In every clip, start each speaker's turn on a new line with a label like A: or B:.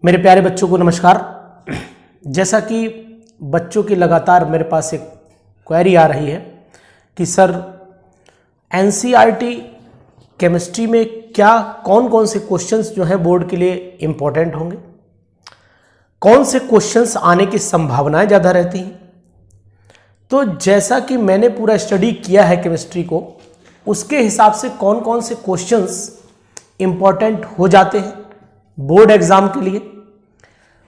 A: मेरे प्यारे बच्चों को नमस्कार। जैसा कि बच्चों की लगातार मेरे पास एक क्वेरी आ रही है कि सर एनसीईआरटी केमिस्ट्री में क्या कौन कौन से क्वेश्चंस जो हैं बोर्ड के लिए इम्पोर्टेंट होंगे, कौन से क्वेश्चंस आने की संभावनाएं ज़्यादा रहती हैं। तो जैसा कि मैंने पूरा स्टडी किया है केमिस्ट्री को, उसके हिसाब से कौन कौन से क्वेश्चंस इम्पोर्टेंट हो जाते हैं बोर्ड एग्जाम के लिए,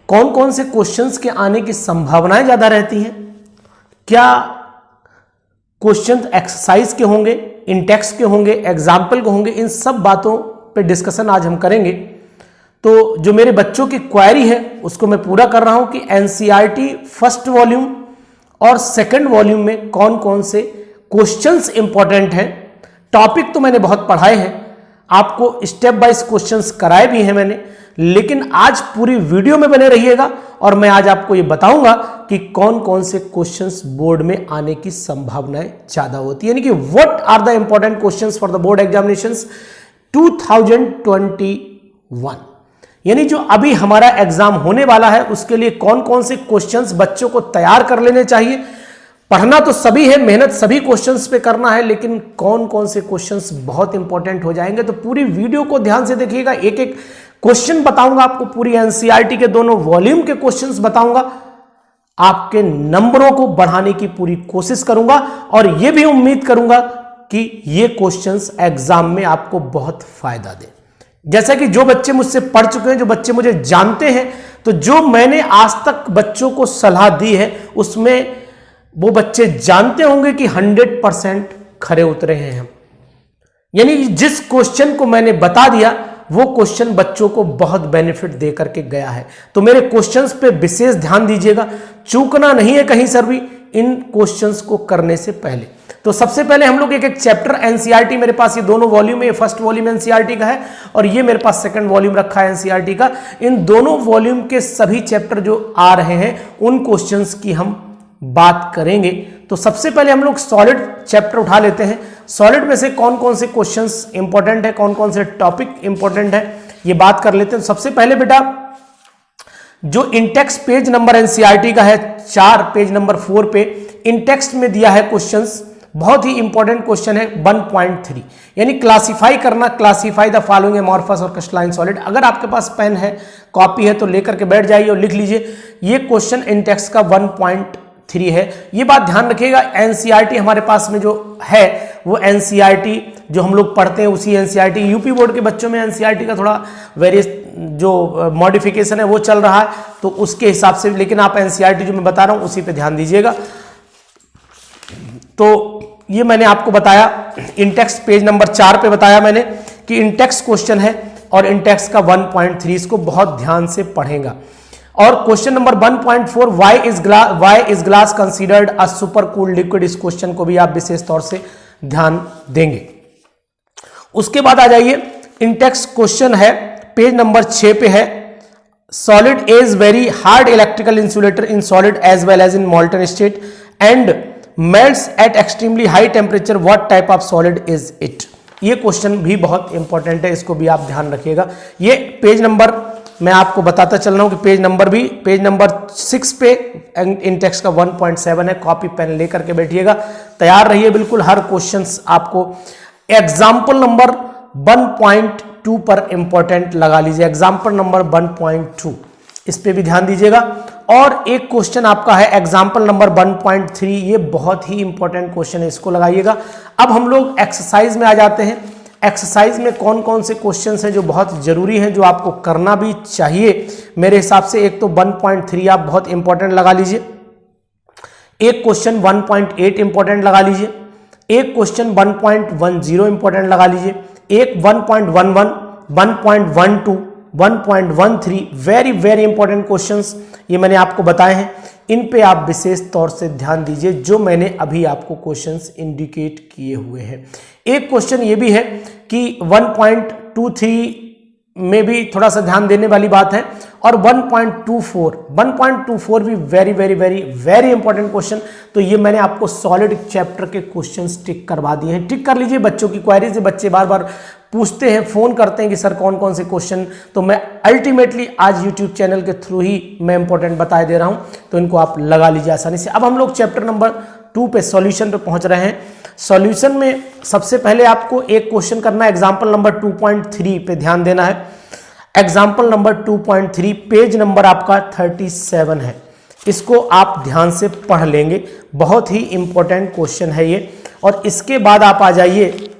A: कौन कौन से क्वेश्चंस के आने की संभावनाएं ज़्यादा रहती हैं, क्या क्वेश्चन एक्सरसाइज के होंगे, इंटेक्स्ट के होंगे, एग्जाम्पल के होंगे, इन सब बातों पे डिस्कशन आज हम करेंगे। तो जो मेरे बच्चों की क्वेरी है उसको मैं पूरा कर रहा हूं कि एनसीईआरटी फर्स्ट वॉल्यूम और सेकंड वॉल्यूम में कौन कौन से क्वेश्चंस इंपॉर्टेंट हैं। टॉपिक तो मैंने बहुत पढ़ाए हैं, आपको स्टेप वाइज क्वेश्चंस कराए भी हैं मैंने, लेकिन आज पूरी वीडियो में बने रहिएगा और मैं आज आपको ये बताऊंगा कि कौन कौन से क्वेश्चंस बोर्ड में आने की संभावनाएं ज्यादा होती है, यानी कि what are the important questions for the board examinations 2021, यानी जो अभी हमारा एग्जाम होने वाला है उसके लिए कौन कौन से क्वेश्चंस बच्चों को तैयार कर लेने चाहिए। पढ़ना तो सभी है, मेहनत सभी क्वेश्चंस पे करना है, लेकिन कौन कौन से क्वेश्चंस बहुत इंपॉर्टेंट हो जाएंगे। तो पूरी वीडियो को ध्यान से देखिएगा, एक एक क्वेश्चन बताऊंगा आपको, पूरी एनसीईआरटी के दोनों वॉल्यूम के क्वेश्चंस बताऊंगा, आपके नंबरों को बढ़ाने की पूरी कोशिश करूंगा और यह भी उम्मीद करूंगा कि ये क्वेश्चंस एग्जाम में आपको बहुत फायदा दे। जैसा कि जो बच्चे मुझसे पढ़ चुके हैं, जो बच्चे मुझे जानते हैं, तो जो मैंने आज तक बच्चों को सलाह दी है उसमें वो बच्चे जानते होंगे कि 100% खरे उतरे हैं हम, यानी जिस क्वेश्चन को मैंने बता दिया वो क्वेश्चन बच्चों को बहुत बेनिफिट दे करके गया है। तो मेरे क्वेश्चंस पे विशेष ध्यान दीजिएगा, चूकना नहीं है कहीं सर भी इन क्वेश्चंस को करने से पहले। तो सबसे पहले हम लोग एक एक चैप्टर एनसीईआरटी, मेरे पास ये दोनों वॉल्यूम है, ये फर्स्ट वॉल्यूम एनसीईआरटी का है और ये मेरे पास सेकंड वॉल्यूम रखा है एनसीईआरटी का। इन दोनों वॉल्यूम के सभी चैप्टर जो आ रहे हैं उन क्वेश्चंस की हम बात करेंगे। तो सबसे पहले हम लोग सॉलिड चैप्टर उठा लेते हैं। सॉलिड में से कौन कौन से क्वेश्चंस इंपॉर्टेंट है, कौन कौन से टॉपिक इंपॉर्टेंट है, ये बात कर लेते हैं। सबसे पहले बेटा जो इंटेक्स्ट पेज नंबर एनसीईआरटी का है 4, पेज नंबर 4 पे इंटेक्स्ट में दिया है क्वेश्चंस, बहुत ही इंपॉर्टेंट क्वेश्चन है 1.3, यानी क्लासिफाई करना, क्लासिफाई द फॉलोइंग एमॉर्फस और क्रिस्टलाइन सॉलिड। अगर आपके पास पेन है, कॉपी है तो लेकर के बैठ जाइए और लिख लीजिए। ये क्वेश्चन इंटेक्स्ट का 1.3 है। ये बात ध्यान रखिएगा, एनसीईआरटी हमारे पास में जो है वो एनसीईआरटी जो हम लोग पढ़ते हैं उसी एनसीईआरटी, यूपी बोर्ड के बच्चों में एनसीईआरटी का थोड़ा वेरियस जो मॉडिफिकेशन है वो चल रहा है, तो उसके हिसाब से, लेकिन आप एनसीईआरटी जो मैं बता रहा हूं उसी पे ध्यान दीजिएगा। तो ये मैंने आपको बताया, इंटेक्स्ट पेज नंबर 4 पे बताया मैंने कि इंटेक्स्ट क्वेश्चन है और इंटेक्स्ट का 1.3, इसको बहुत ध्यान से पढ़ेगा। और question number 1.4 why is glass considered a super cooled liquid, इस क्वेश्चन को भी आप विशेष तौर से ध्यान देंगे। उसके बाद आ जाइए, इंटेक्स्ट क्वेश्चन है पेज नंबर 6 पे है, solid is very hard electrical insulator in solid as well as in molten state and melts at extremely high temperature, what type of solid is it. ये क्वेश्चन भी बहुत important है, इसको भी आप ध्यान रखिएगा। ये पेज नंबर मैं आपको बताता चल रहा हूं कि पेज नंबर भी पेज नंबर 6 पे इंटेक्स्ट का 1.7 है। कॉपी पेन लेकर के बैठिएगा, तैयार रहिए बिल्कुल। हर क्वेश्चन आपको एग्जाम्पल नंबर 1.2 पर इंपॉर्टेंट लगा लीजिए, एग्जाम्पल नंबर 1.2, इस पे भी ध्यान दीजिएगा। और एक क्वेश्चन आपका है एग्जाम्पल नंबर 1.3, ये बहुत ही इंपॉर्टेंट क्वेश्चन है, इसको लगाइएगा। अब हम लोग एक्सरसाइज में आ जाते हैं। एक्सरसाइज में कौन कौन से क्वेश्चंस हैं जो बहुत जरूरी हैं, जो आपको करना भी चाहिए मेरे हिसाब से। एक तो 1.3 आप बहुत इंपॉर्टेंट लगा लीजिए, एक क्वेश्चन 1.8 इंपॉर्टेंट लगा लीजिए, एक क्वेश्चन 1.10 इंपॉर्टेंट लगा लीजिए, एक 1.11, 1.12, 1.13 वेरी वेरी इंपॉर्टेंट क्वेश्चंस ये मैंने आपको बताए हैं। इन पे आप विशेष तौर से ध्यान दीजिए, जो मैंने अभी आपको क्वेश्चंस इंडिकेट किए हुए हैं। एक क्वेश्चन ये भी है कि 1.23 में भी थोड़ा सा ध्यान देने वाली बात है, और 1.24 भी very very very very important question. तो ये मैंने आपको सॉलिड चैप्टर के क्वेश्चंस टिक करवा दिए हैं, टिक कर लीजिए। बच्चों की क्वेरीज, बच्चे बार बार पूछते हैं, फ़ोन करते हैं कि सर कौन कौन से क्वेश्चन, तो मैं अल्टीमेटली आज यूट्यूब चैनल के थ्रू ही मैं इंपॉर्टेंट बता दे रहा हूँ, तो इनको आप लगा लीजिए आसानी से। अब हम लोग चैप्टर नंबर 2 पे सॉल्यूशन पे पहुँच रहे हैं। सॉल्यूशन में सबसे पहले आपको एक क्वेश्चन करना है, एग्जाम्पल नंबर 2.3 पे ध्यान देना है। एग्जाम्पल नंबर 2.3 पेज नंबर आपका 37 है, इसको आप ध्यान से पढ़ लेंगे, बहुत ही इंपॉर्टेंट क्वेश्चन है ये। और इसके बाद आप आ जाइए,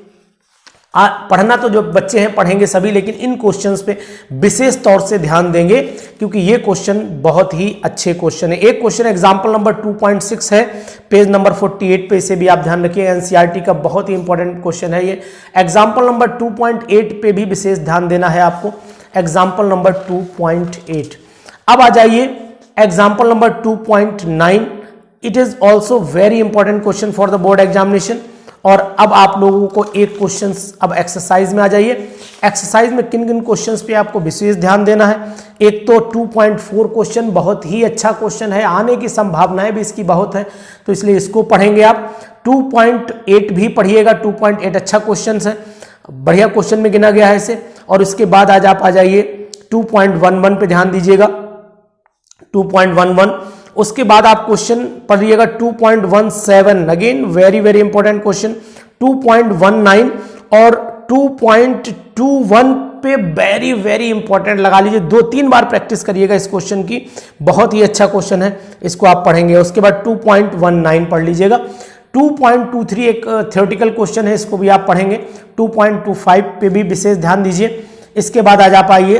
A: पढ़ना तो जो बच्चे हैं पढ़ेंगे सभी, लेकिन इन क्वेश्चंस पे विशेष तौर से ध्यान देंगे क्योंकि ये क्वेश्चन बहुत ही अच्छे क्वेश्चन है। एक क्वेश्चन एग्जाम्पल नंबर 2.6 है, पेज नंबर 48 पे, इसे भी आप ध्यान रखिए, एनसीईआरटी का बहुत ही इंपॉर्टेंट क्वेश्चन है ये। एग्जाम्पल नंबर 2.8 पे भी विशेष ध्यान देना है आपको, एग्जाम्पल नंबर 2.8। अब आ जाइए example number 2.9, it is also very important question for the board examination. और अब आप लोगों को एक क्वेश्चन, अब एक्सरसाइज में आ जाइए। एक्सरसाइज में किन किन क्वेश्चंस पे आपको विशेष ध्यान देना है। एक तो 2.4 क्वेश्चन बहुत ही अच्छा क्वेश्चन है, आने की संभावनाएं भी इसकी बहुत है, तो इसलिए इसको पढ़ेंगे आप। 2.8 भी पढ़िएगा, 2.8 अच्छा क्वेश्चन है, बढ़िया क्वेश्चन में गिना गया है इसे। और इसके बाद आज आप आ जाइए 2.11 पे ध्यान दीजिएगा, 2.11। उसके बाद आप क्वेश्चन पढ़िएगा 2.17, again very very important question. 2.19 और 2.21 पे वेरी वेरी इंपॉर्टेंट लगा लीजिए, 2-3 बार प्रैक्टिस करिएगा इस क्वेश्चन की, बहुत ही अच्छा क्वेश्चन है, इसको आप पढ़ेंगे। उसके बाद 2.19 पढ़ लीजिएगा। 2.23 एक थ्योरेटिकल क्वेश्चन है, इसको भी आप पढ़ेंगे। 2.25 पे भी विशेष ध्यान दीजिए। इसके बाद आज आप आइए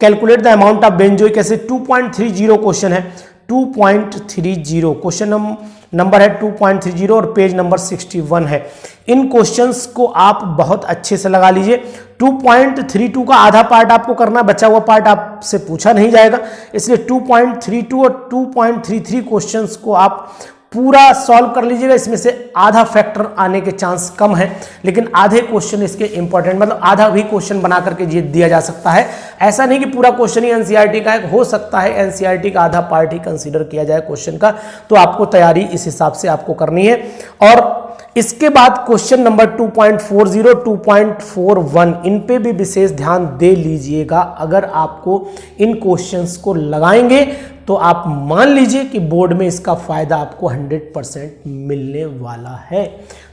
A: calculate the amount of benzoic acid, 2.30 question है, 2.30 क्वेश्चन नंबर है 2.30 और पेज नंबर 61 है। इन क्वेश्चंस को आप बहुत अच्छे से लगा लीजिए। 2.32 का आधा पार्ट आपको करना, बचा हुआ पार्ट आपसे पूछा नहीं जाएगा, इसलिए 2.32 और 2.33 क्वेश्चंस को आप पूरा सॉल्व कर लीजिएगा। इसमें से आधा फैक्टर आने के चांस कम है, लेकिन आधे क्वेश्चन इसके इंपॉर्टेंट, मतलब आधा भी क्वेश्चन बना करके दिया जा सकता है। ऐसा नहीं कि पूरा क्वेश्चन ही एनसीईआरटी का है, हो सकता है एनसीईआरटी का आधा पार्ट ही कंसीडर किया जाए क्वेश्चन का, तो आपको तैयारी इस हिसाब से आपको करनी है। और इसके बाद क्वेश्चन नंबर 2.40, 2.41, इन पे भी विशेष ध्यान दे लीजिएगा। अगर आपको इन क्वेश्चंस को लगाएंगे तो आप मान लीजिए कि बोर्ड में इसका फायदा आपको 100% मिलने वाला है।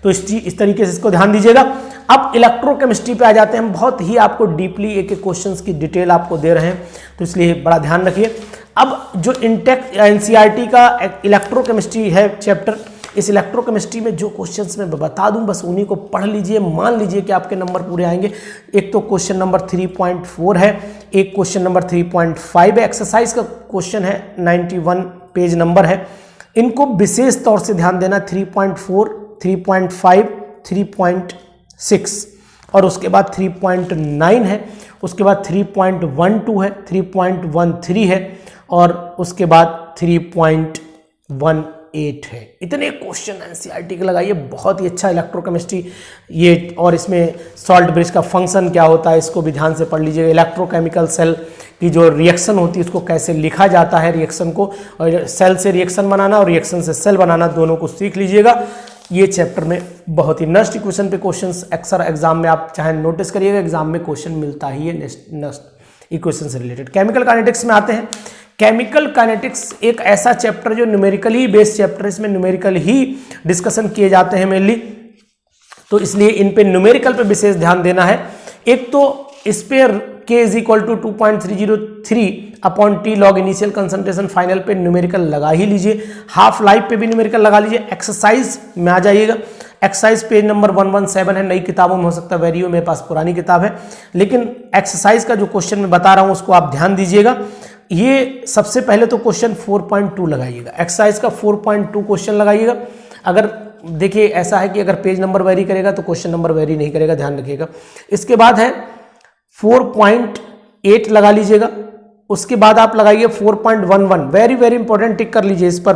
A: तो इस तरीके से इसको ध्यान दीजिएगा। अब इलेक्ट्रोकेमिस्ट्री पे आ जाते हैं हम, बहुत ही आपको डीपली एक एक क्वेश्चंस की डिटेल आपको दे रहे हैं, तो इसलिए बड़ा ध्यान रखिए। अब जो इंटेक एनसीईआरटी का इलेक्ट्रोकेमिस्ट्री है चैप्टर, इस इलेक्ट्रोकेमिस्ट्री में जो क्वेश्चंस मैं बता दूं बस उन्हीं को पढ़ लीजिए, मान लीजिए कि आपके नंबर पूरे आएंगे। एक तो क्वेश्चन नंबर 3.4 है, एक क्वेश्चन नंबर 3.5 है, एक्सरसाइज का क्वेश्चन है, 91 पेज नंबर है। इनको विशेष तौर से ध्यान देना, 3.4, 3.5, 3.6 और उसके बाद 3.9 है, उसके बाद 3.12 है, 3.13 है और उसके बाद 3.18 है। इतने क्वेश्चन एनसीईआरटी के लगाइए, बहुत ही अच्छा इलेक्ट्रोकेमिस्ट्री ये। और इसमें सॉल्ट ब्रिज का फंक्शन क्या होता है इसको भी ध्यान से पढ़ लीजिएगा। इलेक्ट्रोकेमिकल सेल की जो रिएक्शन होती है उसको कैसे लिखा जाता है, रिएक्शन को, और सेल से रिएक्शन बनाना और रिएक्शन से सेल बनाना, दोनों को सीख लीजिएगा। ये चैप्टर में बहुत ही नेक्स्ट इक्वेशन पे क्वेश्चंस अक्सर एग्जाम में आप चाहे नोटिस करिएगा, एग्जाम में क्वेश्चन मिलता ही है नेक्स्ट इक्वेशन से रिलेटेड। केमिकल काइनेटिक्स में आते हैं। केमिकल काइनेटिक्स एक ऐसा चैप्टर जो न्यूमेरिकली बेस्ड चैप्टर, इसमें न्यूमेरिकल ही डिस्कशन किए जाते हैं मेनली, तो इसलिए इन पे न्यूमेरिकल पे विशेष ध्यान देना है। एक तो इस पे K = 2.303 upon T log initial concentration final पे न्यूमेरिकल लगा ही लीजिए। हाफ लाइफ पे भी न्यूमेरिकल लगा लीजिए। एक्सरसाइज में आ जाइएगा, एक्सरसाइज पेज नंबर 117 है, नई किताबों में हो सकता है वेरी हो, मेरे पास पुरानी किताब है, लेकिन एक्सरसाइज का जो क्वेश्चन मैं बता रहा हूं उसको आप ध्यान दीजिएगा। ये सबसे पहले तो क्वेश्चन 4.2 लगाइएगा, एक्सरसाइज का 4.2 क्वेश्चन लगाइएगा। अगर देखिए ऐसा है कि अगर पेज नंबर वेरी करेगा तो क्वेश्चन नंबर वेरी नहीं करेगा, ध्यान रखिएगा। इसके बाद है 4.8 लगा लीजिएगा। उसके बाद आप लगाइए 4.11, वेरी वेरी इंपॉर्टेंट, टिक कर लीजिए इस पर।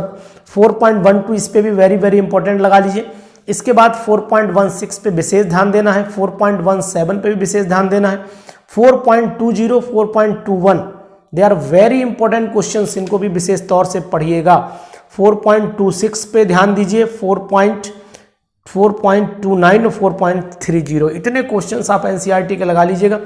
A: 4.12 इस पे भी वेरी वेरी इंपॉर्टेंट लगा लीजिए। इसके बाद 4.16 पे विशेष ध्यान देना है, 4.17 पे भी विशेष ध्यान देना है, 4.20, 4.21 they are very important questions, इनको भी विशेष तौर से पढ़िएगा। 4.26 पे ध्यान दीजिए, 4.29 और 4.30 इतने क्वेश्चंस आप एनसीईआरटी के लगा लीजिएगा।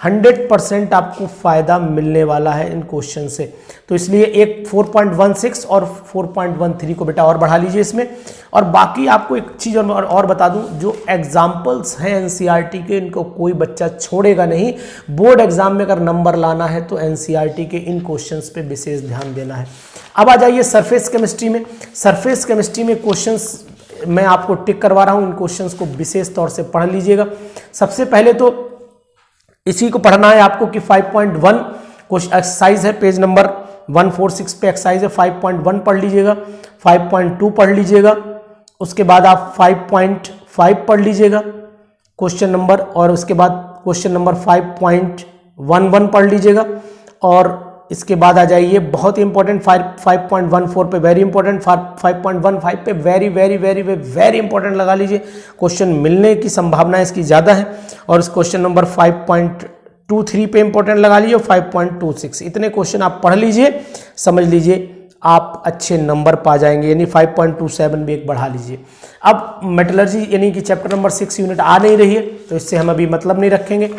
A: 100% आपको फायदा मिलने वाला है इन क्वेश्चन से। तो इसलिए एक 4.16 और 4.13 को बेटा और बढ़ा लीजिए इसमें। और बाकी आपको एक चीज़ और बता दूं, जो एग्जाम्पल्स हैं एनसीईआरटी के, इनको कोई बच्चा छोड़ेगा नहीं। बोर्ड एग्जाम में अगर नंबर लाना है तो एनसीईआरटी के इन क्वेश्चंस पे विशेष ध्यान देना है। अब आ जाइए सरफेस केमिस्ट्री में। सरफेस केमिस्ट्री में क्वेश्चंस मैं आपको टिक करवा रहा हूं, इन क्वेश्चंस को विशेष तौर से पढ़ लीजिएगा। सबसे पहले तो इसी को पढ़ना है आपको कि 5.1 क्वेश्चन एक्सरसाइज है, पेज नंबर 146 पे एक्सरसाइज है। 5.1 पढ़ लीजिएगा, 5.2 पढ़ लीजिएगा, उसके बाद आप 5.5 पढ़ लीजिएगा क्वेश्चन नंबर, और उसके बाद क्वेश्चन नंबर 5.11 पढ़ लीजिएगा। और इसके बाद आ जाइए बहुत ही इंपॉर्टेंट 5.14 पे वेरी इंपॉर्टेंट, 5.15 पे very very very very important लगा लीजिए, क्वेश्चन मिलने की संभावना इसकी ज़्यादा है। और इस क्वेश्चन नंबर 5.23 पे इंपॉर्टेंट लगा लीजिए, और 5.26 इतने क्वेश्चन आप पढ़ लीजिए, समझ लीजिए आप अच्छे नंबर पा जाएंगे। यानी 5.27 भी एक बढ़ा लीजिए। अब मेटलर्जी यानी कि चैप्टर नंबर 6 यूनिट आ नहीं रही है, तो इससे हम अभी मतलब नहीं रखेंगे।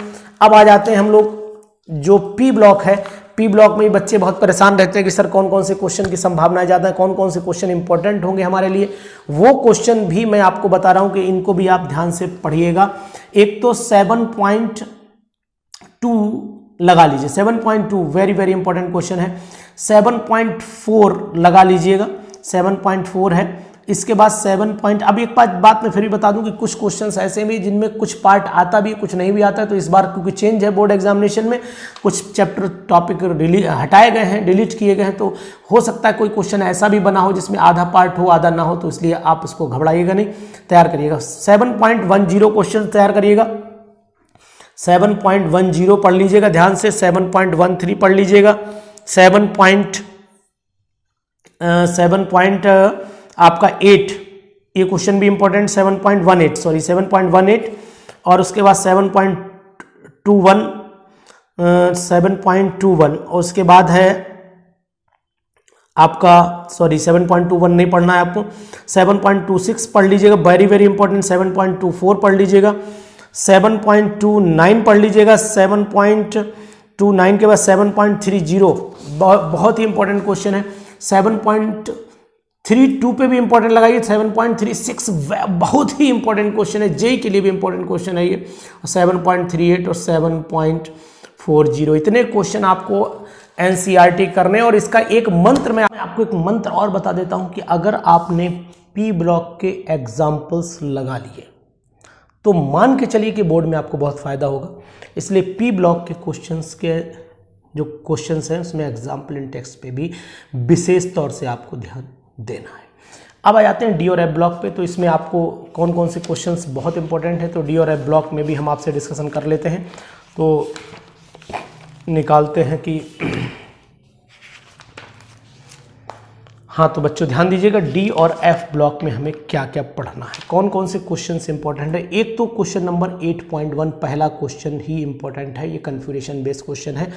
A: अब आ जाते हैं हम लोग जो पी ब्लॉक है। पी ब्लॉक में ही बच्चे बहुत परेशान रहते हैं कि सर कौन कौन से क्वेश्चन की संभावनाएं ज़्यादा है, कौन कौन से क्वेश्चन इंपॉर्टेंट होंगे हमारे लिए। वो क्वेश्चन भी मैं आपको बता रहा हूं कि इनको भी आप ध्यान से पढ़िएगा। एक तो 7.2 लगा लीजिए, 7.2 वेरी वेरी इंपॉर्टेंट क्वेश्चन है। 7.4 लगा लीजिएगा, 7.4 है। इसके बाद 7 अब एक बात मैं फिर भी बता दूं कि कुछ क्वेश्चंस ऐसे भी जिनमें कुछ पार्ट आता भी कुछ नहीं भी आता है। तो इस बार क्योंकि चेंज है बोर्ड एग्जामिनेशन में, कुछ चैप्टर टॉपिक हटाए गए हैं, डिलीट किए गए हैं, तो हो सकता है कोई क्वेश्चन ऐसा भी बना हो जिसमें आधा पार्ट हो आधा ना हो। तो इसलिए आप इसको घबराइएगा नहीं, तैयार करिएगा। 7.10 क्वेश्चन तैयार करिएगा, 7.10 पढ़ लीजिएगा ध्यान से। 7.13 पढ़ लीजिएगा, 7.8 आपका 8 ये क्वेश्चन भी इंपॉर्टेंट, 7.18 और उसके बाद 7.21 और उसके बाद है आपका 7.21 नहीं पढ़ना है आपको, 7.26 पढ़ लीजिएगा वेरी वेरी इंपॉर्टेंट, 7.24 पढ़ लीजिएगा, 7.29 पढ़ लीजिएगा, 7.29 के बाद 7.30 बहुत ही इंपॉर्टेंट क्वेश्चन है। 7.32 पे भी इंपॉर्टेंट लगाइए, 7.36 बहुत ही इंपॉर्टेंट क्वेश्चन है, जेई के लिए भी इंपॉर्टेंट क्वेश्चन है ये। 7.38 और 7.40 इतने क्वेश्चन आपको एनसीईआरटी करने। और इसका एक मंत्र मैं आपको एक मंत्र और बता देता हूं कि अगर आपने पी ब्लॉक के एग्जाम्पल्स लगा लिए तो मान के चलिए कि बोर्ड में आपको बहुत फायदा होगा। इसलिए पी ब्लॉक के क्वेश्चंस के जो क्वेश्चंस हैं उसमें एग्जाम्पल इन टेक्स्ट पे भी विशेष तौर से आपको ध्यान देना है। अब आ जाते हैं डी और एफ ब्लॉक पे। तो इसमें आपको कौन कौन से क्वेश्चंस बहुत इंपॉर्टेंट है, तो डी और एफ ब्लॉक में भी हम आपसे डिस्कशन कर लेते हैं। तो निकालते हैं कि हाँ, तो बच्चों ध्यान दीजिएगा डी और एफ ब्लॉक में हमें क्या क्या पढ़ना है, कौन कौन से क्वेश्चंस इंपॉर्टेंट है। एक तो क्वेश्चन नंबर 8.1 पहला क्वेश्चन ही इंपॉर्टेंट है, ये कन्फ्यूरेशन बेस्ड क्वेश्चन है।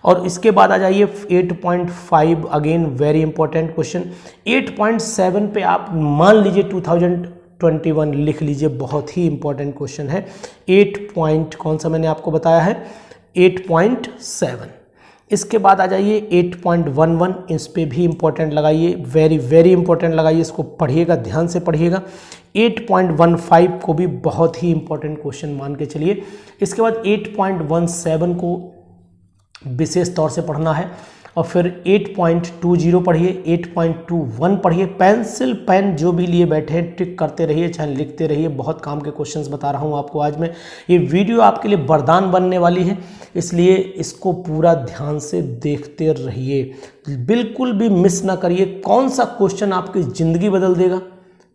A: और इसके बाद आ जाइए 8.5 अगेन वेरी इंपॉर्टेंट क्वेश्चन। 8.7 पे आप मान लीजिए 2021 लिख लीजिए, बहुत ही इंपॉर्टेंट क्वेश्चन है। 8 कौन सा मैंने आपको बताया है, 8.7। इसके बाद आ जाइए 8.11, इस पे भी इंपॉर्टेंट लगाइए, वेरी वेरी इंपॉर्टेंट लगाइए, इसको पढ़िएगा, ध्यान से पढ़िएगा। 8.15 को भी बहुत ही इंपॉर्टेंट क्वेश्चन मान के चलिए। इसके बाद 8.17 को विशेष तौर से पढ़ना है। और फिर 8.20 पढ़िए, 8.21 पढ़िए। पेंसिल पेन जो भी लिए बैठे हैं टिक करते रहिए, चाहे लिखते रहिए। बहुत काम के क्वेश्चंस बता रहा हूं आपको आज मैं। ये वीडियो आपके लिए वरदान बनने वाली है, इसलिए इसको पूरा ध्यान से देखते रहिए, बिल्कुल भी मिस ना करिए। कौन सा क्वेश्चन आपकी ज़िंदगी बदल देगा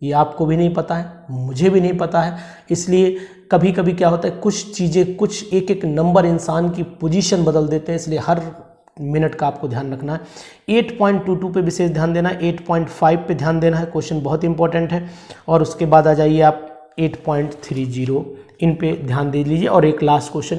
A: ये आपको भी नहीं पता है, मुझे भी नहीं पता है। इसलिए कभी कभी क्या होता है, कुछ चीज़ें, कुछ एक एक नंबर इंसान की पोजीशन बदल देते हैं, इसलिए हर मिनट का आपको ध्यान रखना है। 8.22 पे विशेष ध्यान देना है, 8.5 पे ध्यान देना है, क्वेश्चन बहुत इंपॉर्टेंट है। और उसके बाद आ जाइए आप 8.30, इन पे ध्यान दे लीजिए। और एक लास्ट क्वेश्चन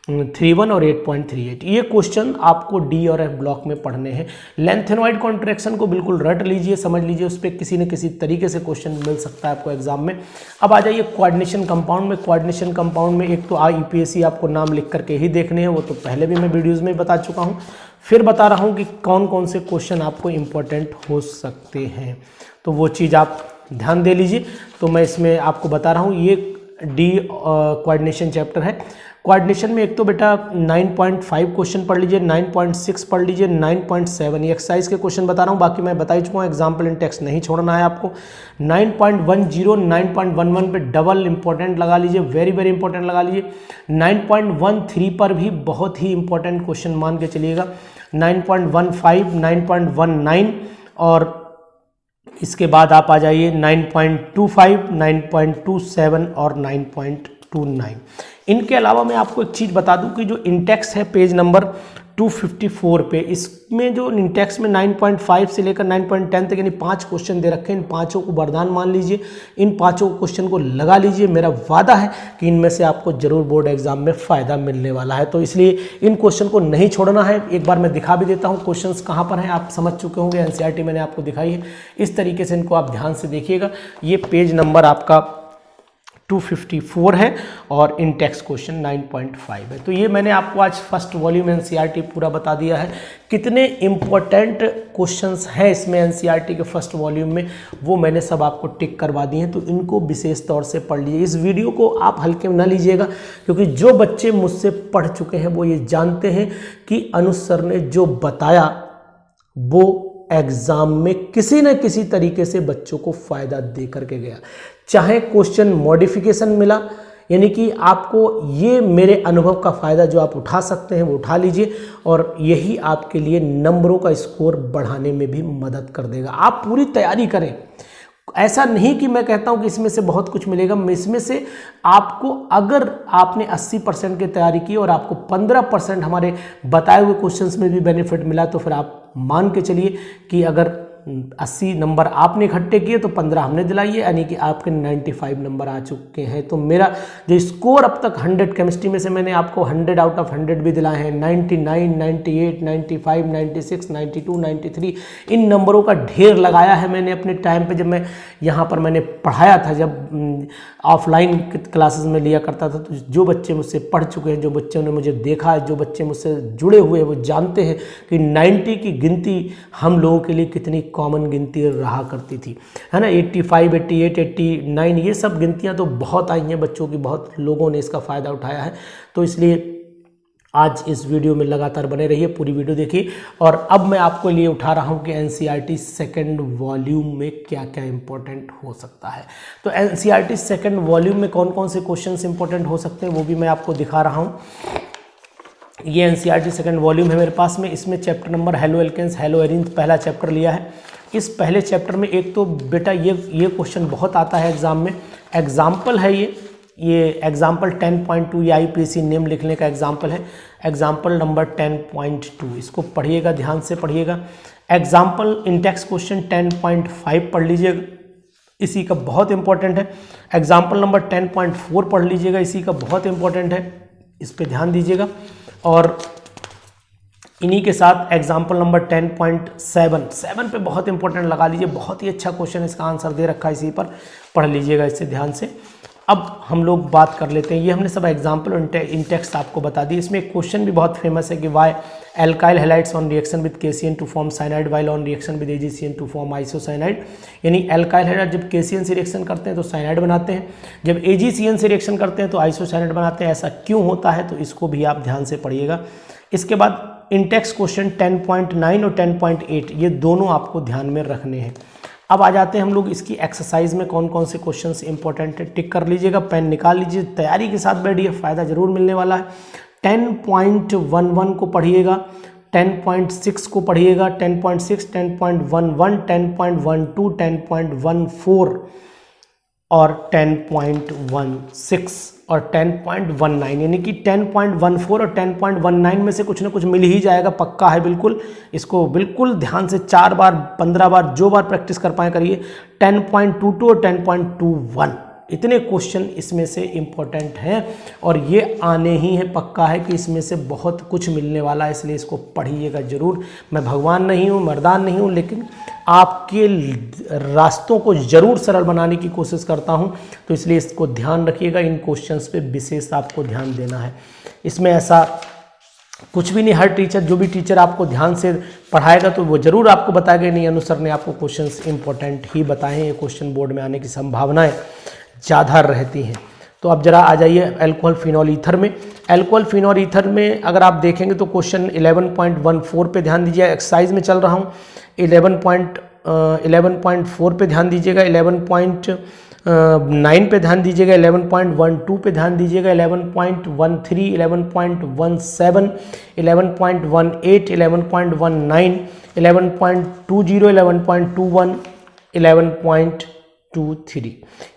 A: 8.31 और 8.38। ये क्वेश्चन आपको डी और एफ ब्लॉक में पढ़ने हैं। लेंथेनॉइड कॉन्ट्रैक्शन को बिल्कुल रट लीजिए, समझ लीजिए, उस पर किसी न किसी तरीके से क्वेश्चन मिल सकता है आपको एग्जाम में। अब आ जाइए कोऑर्डिनेशन कंपाउंड में। कोऑर्डिनेशन कंपाउंड में एक तो यूपीएससी आपको नाम लिख करके ही देखने हैं, वो तो पहले भी मैं वीडियोज़ में बता चुका हूँ, फिर बता रहा हूँ कि कौन कौन से क्वेश्चन आपको इम्पोर्टेंट हो सकते हैं, तो वो चीज़ आप ध्यान दे लीजिए। तो मैं इसमें आपको बता रहा हूँ, ये डी कोऑर्डिनेशन चैप्टर है। कोऑर्डिनेशन में एक तो बेटा 9.5 क्वेश्चन पढ़ लीजिए, 9.6 पढ़ लीजिए, 9.7 ये एक्सरसाइज के क्वेश्चन बता रहा हूँ, बाकी मैं बता ही चुका हूँ, एग्जाम्पल इन टेक्स्ट नहीं छोड़ना है आपको। 9.10 9.11 पे डबल इंपॉर्टेंट लगा लीजिए, वेरी वेरी इंपॉर्टेंट लगा लीजिए। 9.13 पर भी बहुत ही इंपॉर्टेंट क्वेश्चन मान के चलिएगा। 9.15 9.19 और इसके बाद आप आ जाइए 9.25 9.27 और 9.29। इनके अलावा मैं आपको एक चीज़ बता दूं कि जो इंटेक्स है पेज नंबर 254 पे, इसमें जो इंटेक्स में 9.5 से लेकर 9.10 तक यानी 5 क्वेश्चन दे रखे हैं, इन पाँचों को वरदान मान लीजिए, इन पाँचों क्वेश्चन को लगा लीजिए। मेरा वादा है कि इनमें से आपको जरूर बोर्ड एग्जाम में फ़ायदा मिलने वाला है, तो इसलिए इन क्वेश्चन को नहीं छोड़ना है। एक बार मैं दिखा भी देता हूँ क्वेश्चन कहाँ पर हैं, आप समझ चुके होंगे, एनसीईआरटी मैंने आपको दिखाई है। इस तरीके से इनको आप ध्यान से देखिएगा। ये पेज नंबर आपका 254 है और इन टेक्स्ट क्वेश्चन 9.5 है। तो ये मैंने आपको आज फर्स्ट वॉल्यूम एनसीईआरटी पूरा बता दिया है। कितने इंपॉर्टेंट क्वेश्चंस हैं इसमें एनसीईआरटी के फर्स्ट वॉल्यूम में, वो मैंने सब आपको टिक करवा दिए हैं, तो इनको विशेष तौर से पढ़ लीजिए। इस वीडियो को आप हल्के में न लीजिएगा, क्योंकि जो बच्चे मुझसे पढ़ चुके हैं वो ये जानते हैं कि अनुज सर ने जो बताया वो एग्जाम में किसी न किसी तरीके से बच्चों को फायदा दे करके गया। चाहे क्वेश्चन मॉडिफिकेशन मिला, यानी कि आपको ये मेरे अनुभव का फ़ायदा जो आप उठा सकते हैं वो उठा लीजिए, और यही आपके लिए नंबरों का स्कोर बढ़ाने में भी मदद कर देगा। आप पूरी तैयारी करें, ऐसा नहीं कि मैं कहता हूं कि इसमें से बहुत कुछ मिलेगा, इसमें से आपको, अगर आपने 80% की तैयारी की और आपको 15% हमारे बताए हुए क्वेश्चंस में भी बेनिफिट मिला, तो फिर आप मान के चलिए कि अगर 80 नंबर आपने इकट्ठे किए तो 15 हमने दिलाई है, यानी कि आपके 95 नंबर आ चुके हैं। तो मेरा जो स्कोर अब तक 100 केमिस्ट्री में से मैंने आपको 100 आउट ऑफ 100 भी दिलाए हैं, 99 98 95 96 92 93 इन नंबरों का ढेर लगाया है मैंने अपने टाइम पे, जब मैं यहाँ पर मैंने पढ़ाया था, जब ऑफलाइन क्लासेस में लिया करता था। तो जो बच्चे मुझसे पढ़ चुके हैं, जो बच्चों ने मुझे देखा है, जो बच्चे मुझसे जुड़े हुए हैं, वो जानते हैं कि 90 की गिनती हम लोगों के लिए कितनी कॉमन गिनती रहा करती थी, है ना। 85 88 89 ये सब गिनतियां तो बहुत आई हैं बच्चों की, बहुत लोगों ने इसका फ़ायदा उठाया है। तो इसलिए आज इस वीडियो में लगातार बने रहिए, पूरी वीडियो देखिए। और अब मैं आपको लिए उठा रहा हूं कि एनसीईआरटी सेकंड वॉल्यूम में क्या क्या इंपॉर्टेंट हो सकता है। तो एनसीईआरटी सेकंड वॉल्यूम में कौन कौन से क्वेश्चंस इंपॉर्टेंट हो सकते हैं वो भी मैं आपको दिखा रहा हूं। ये एनसीईआरटी सेकंड वॉल्यूम है मेरे पास में। इसमें chapter number halo alkanes halo arenes पहला चैप्टर लिया है। इस पहले चैप्टर में एक तो बेटा ये क्वेश्चन बहुत आता है एग्जाम में, एग्जाम्पल है ये एग्जाम्पल 10.2 ये आईपीएससी नेम लिखने का एग्जाम्पल है, एग्जाम्पल नंबर 10.2, इसको पढ़िएगा, ध्यान से पढ़िएगा। एग्जाम्पल इंटेक्स क्वेश्चन 10.5 पढ़ लीजिएगा, इसी का बहुत इंपॉर्टेंट है। एग्जाम्पल नंबर 10.4 पढ़ लीजिएगा, इसी का बहुत इंपॉर्टेंट है, इस पर ध्यान दीजिएगा। और इन्हीं के साथ एग्जाम्पल नंबर 10.7 पे बहुत इंपॉर्टेंट लगा लीजिए, बहुत ही अच्छा क्वेश्चन, इसका आंसर दे रखा है, इसी पर पढ़ लीजिएगा इससे ध्यान से। अब हम लोग बात कर लेते हैं, ये हमने सब एग्जाम्पल इंटेक्स्ट आपको बता दी। इसमें एक क्वेश्चन भी बहुत फेमस है कि why alkyl halides on reaction with KCN to form cyanide while on reaction with AgCN to form isocyanide. यानी एल्काइल हैलाइड जब केसीएन से रिएक्शन करते हैं तो साइनाइड बनाते हैं, जब एजीसीएन से रिएक्शन करते हैं तो आइसोसाइनाइड बनाते हैं। ऐसा क्यों होता है, तो इसको भी आप ध्यान से पढ़िएगा। इसके बाद इंटेक्स्ट क्वेश्चन 10.9 और 10.8 ये दोनों आपको ध्यान में रखने हैं। अब आ जाते हैं हम लोग इसकी एक्सरसाइज में कौन कौन से क्वेश्चंस इंपॉर्टेंट है, टिक कर लीजिएगा, पेन निकाल लीजिए, तैयारी के साथ बैठिए, फ़ायदा जरूर मिलने वाला है। 10.11 को पढ़िएगा, 10.6 को पढ़िएगा, 10.6 10.11 10.12 10.14 और 10.16 और 10.19, यानी कि 10.14 और 10.19 में से कुछ ना कुछ मिल ही जाएगा, पक्का है बिल्कुल। इसको बिल्कुल ध्यान से 4 बार 15 बार जो बार प्रैक्टिस कर पाए करिए। 10.22 और 10.21 इतने क्वेश्चन इसमें से इम्पोर्टेंट हैं और ये आने ही हैं, पक्का है कि इसमें से बहुत कुछ मिलने वाला है, इसलिए इसको पढ़िएगा ज़रूर। मैं भगवान नहीं हूँ, मर्दान नहीं हूँ, लेकिन आपके रास्तों को ज़रूर सरल बनाने की कोशिश करता हूँ, तो इसलिए इसको ध्यान रखिएगा। इन क्वेश्चंस पे विशेष आपको ध्यान देना है। इसमें ऐसा कुछ भी नहीं, हर टीचर, जो भी टीचर आपको ध्यान से पढ़ाएगा तो वो ज़रूर आपको बताएगा नहीं अनु सर ने आपको क्वेश्चंस इंपॉर्टेंट ही बताए हैं, ये क्वेश्चन बोर्ड में आने की संभावनाएं ज़्यादा रहती हैं। तो अब जरा आ जाइए अल्कोहल फिनॉल ईथर में। अल्कोहल फिनॉल ईथर में अगर आप देखेंगे तो क्वेश्चन 11.14 पे ध्यान दीजिए, एक्सरसाइज में चल रहा हूँ। 11.4 पे ध्यान दीजिएगा, 11.9 पे ध्यान दीजिएगा, 11.12 पे ध्यान दीजिएगा, 11.13, 11.17, 11.18, 11.19, 11.20, 11.21, 11.23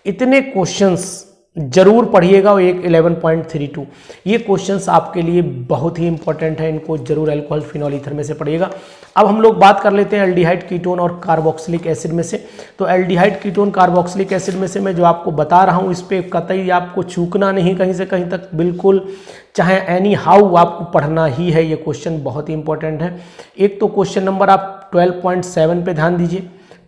A: इतने क्वेश्चंस जरूर पढ़िएगा। और एक 11.32 ये क्वेश्चंस आपके लिए बहुत ही इंपॉर्टेंट है, इनको जरूर अल्कोहल फिनॉल ईथर में से पढ़िएगा। अब हम लोग बात कर लेते हैं एल्डिहाइड कीटोन और कार्बोक्सिलिक एसिड में से। तो एल्डिहाइड कीटोन कार्बोक्सिलिक एसिड में से मैं जो आपको बता रहा हूँ, इस पे कतई आपको चूकना नहीं कहीं से कहीं तक, बिल्कुल चाहे एनी हाउ आपको पढ़ना ही है। ये क्वेश्चन बहुत ही इंपॉर्टेंट है। एक तो क्वेश्चन नंबर आप 12.7 पे ध्यान दीजिए,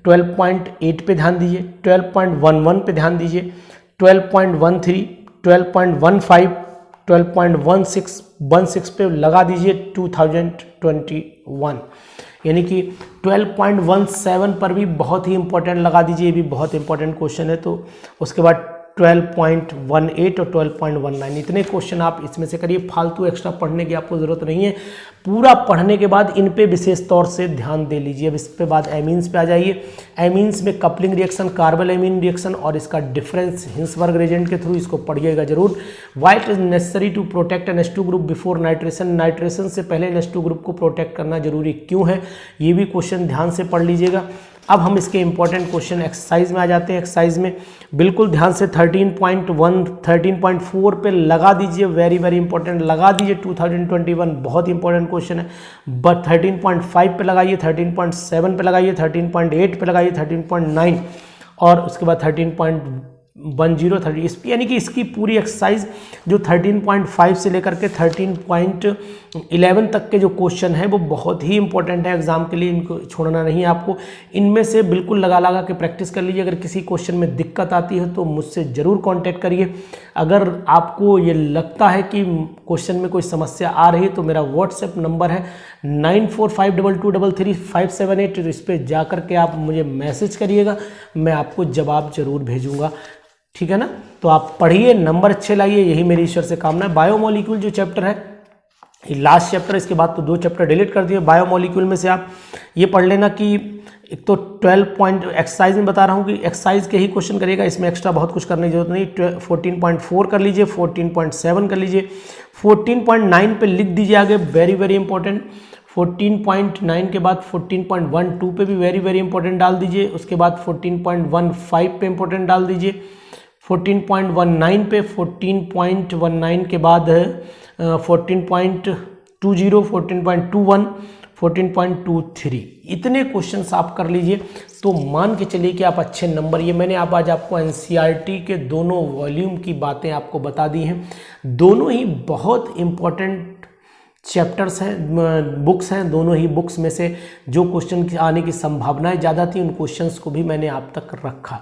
A: 12.8 पे ध्यान दीजिए, 12.11 पे ध्यान दीजिए, 12.13, 12.15, 12.16 पे लगा दीजिए 2021, यानी कि 12.17 पर भी बहुत ही इंपॉर्टेंट लगा दीजिए, ये भी बहुत इंपॉर्टेंट क्वेश्चन है। तो उसके बाद 12.18 और 12.19 इतने क्वेश्चन आप इसमें से करिए। फालतू एक्स्ट्रा पढ़ने की आपको ज़रूरत नहीं है। पूरा पढ़ने के बाद इन पे विशेष तौर से ध्यान दे लीजिए। अब इस पे बाद एमीन्स पे आ जाइए। एमीन्स में coupling reaction, carbyl amine reaction और इसका डिफरेंस हिंसबर्ग रिएजेंट के थ्रू, इसको पढ़िएगा जरूर। Why it is necessary to protect NH2 group before nitration, nitration से पहले NH2 ग्रुप को प्रोटेक्ट करना जरूरी क्यों है, ये भी क्वेश्चन ध्यान से पढ़ लीजिएगा। अब हम इसके इंपॉर्टेंट क्वेश्चन एक्सरसाइज में आ जाते हैं। एक्सरसाइज में बिल्कुल ध्यान से 13.1, 13.4 पे लगा दीजिए, वेरी वेरी इंपॉर्टेंट लगा दीजिए। 2021 बहुत इंपॉर्टेंट क्वेश्चन है। बट 13.5 पे लगाइए, 13.7 पे लगाइए, 13.8 पे लगाइए, 13.9 और उसके बाद 13.10, यानी कि इसकी पूरी एक्सरसाइज जो 13.5 से लेकर के 13.11 तक के जो क्वेश्चन है वो बहुत ही इंपॉर्टेंट है एग्जाम के लिए, इनको छोड़ना नहीं है आपको। इनमें से बिल्कुल लगा के प्रैक्टिस कर लीजिए। अगर किसी क्वेश्चन में दिक्कत आती है तो मुझसे ज़रूर कांटेक्ट करिए। अगर आपको ये लगता है कि क्वेश्चन में कोई समस्या आ रही है तो मेरा व्हाट्सएप नंबर है 9452233578, तो इस पर जा कर के आप मुझे मैसेज करिएगा, मैं आपको जवाब जरूर भेजूँगा, ठीक है ना। तो आप पढ़िए, नंबर अच्छे लाइए, यही मेरी ईश्वर से कामना है। बायोमोलिक्यूल जो चैप्टर है, ये लास्ट चैप्टर, इसके बाद तो 2 चैप्टर डिलीट कर दिए। बायोमोलिक्यूल में से आप ये पढ़ लेना कि एक तो 12 एक्सरसाइज में बता रहा हूँ कि एक्सरसाइज के ही क्वेश्चन करिएगा, इसमें एक्स्ट्रा बहुत कुछ करने की जरूरत नहीं। 14.4 कर लीजिए, 14.7 कर लीजिए, 14.9 पे लिख दीजिए आगे, वेरी वेरी इंपॉर्टेंट। 14.9 के बाद 14.12 पे भी वेरी वेरी इंपॉर्टेंट डाल दीजिए। उसके बाद 14.15 पे इंपॉर्टेंट डाल दीजिए, 14.19 पे, 14.19 के बाद 14.20, 14.21, 14.23 इतने क्वेश्चंस आप कर लीजिए तो मान के चलिए कि आप अच्छे नंबर, ये मैंने आज आपको NCERT के दोनों वॉल्यूम की बातें आपको बता दी हैं। दोनों ही बहुत इम्पोर्टेंट चैप्टर्स हैं, बुक्स हैं। दोनों ही बुक्स में से जो क्वेश्चन आने की संभावनाएं ज़्यादा थी उन क्वेश्चंस को भी मैंने आप तक रखा।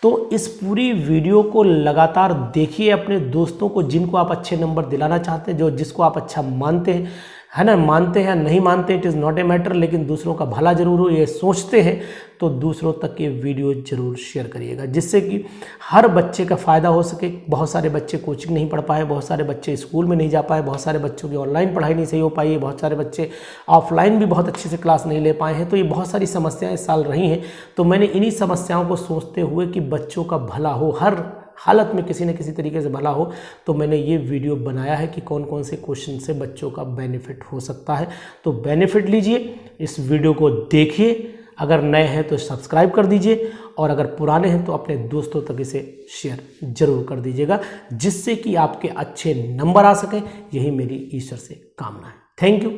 A: तो इस पूरी वीडियो को लगातार देखिए अपने दोस्तों को, जिनको आप अच्छे नंबर दिलाना चाहते हैं, जिसको आप अच्छा मानते हैं, है ना। मानते हैं नहीं मानते, it is not a matter, लेकिन दूसरों का भला जरूर हो ये सोचते हैं तो दूसरों तक ये वीडियो जरूर शेयर करिएगा, जिससे कि हर बच्चे का फ़ायदा हो सके। बहुत सारे बच्चे कोचिंग नहीं पढ़ पाए, बहुत सारे बच्चे स्कूल में नहीं जा पाए, बहुत सारे बच्चों की ऑनलाइन पढ़ाई नहीं सही हो पाई है, बहुत सारे बच्चे ऑफलाइन भी बहुत अच्छे से क्लास नहीं ले पाए हैं। तो ये बहुत सारी समस्याएं इस साल रही हैं। तो मैंने इन्हीं समस्याओं को सोचते हुए कि बच्चों का भला हो, हर हालत में किसी न किसी तरीके से भला हो, तो मैंने ये वीडियो बनाया है कि कौन कौन से क्वेश्चन से बच्चों का बेनिफिट हो सकता है। तो बेनिफिट लीजिए, इस वीडियो को देखिए। अगर नए हैं तो सब्सक्राइब कर दीजिए और अगर पुराने हैं तो अपने दोस्तों तक इसे शेयर जरूर कर दीजिएगा, जिससे कि आपके अच्छे नंबर आ सकें। यही मेरी ईश्वर से कामना है। Thank you.